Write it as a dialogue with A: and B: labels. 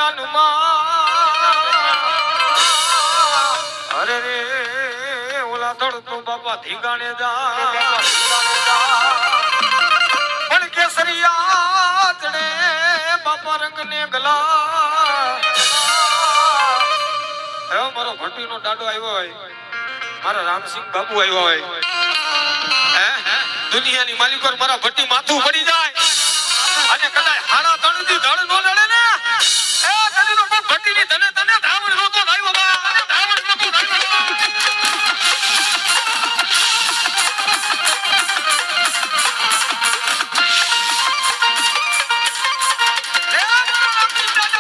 A: મેદાનમાં અરે રે ઓલા ધડતો બાપા ધીગાણે જા પણ કેસરિયા ચડે બાપા રંગને ગલા એવો મારો ભટ્ટીનો દાડો આવ્યો હોય મારા રામસિંહ બાબુ આવ્યો હોય દુનિયાની માલિકો મારા ભટ્ટી માથું પડી જાય અને કદાચ હાડા તણથી ધડ નો લડે ને એ તને તો ભટ્ટીની તને ધાવણ નહોતો આવ્યો બા તને ધાવણ નહોતો આવ્યો રે રામસિંહ દાદા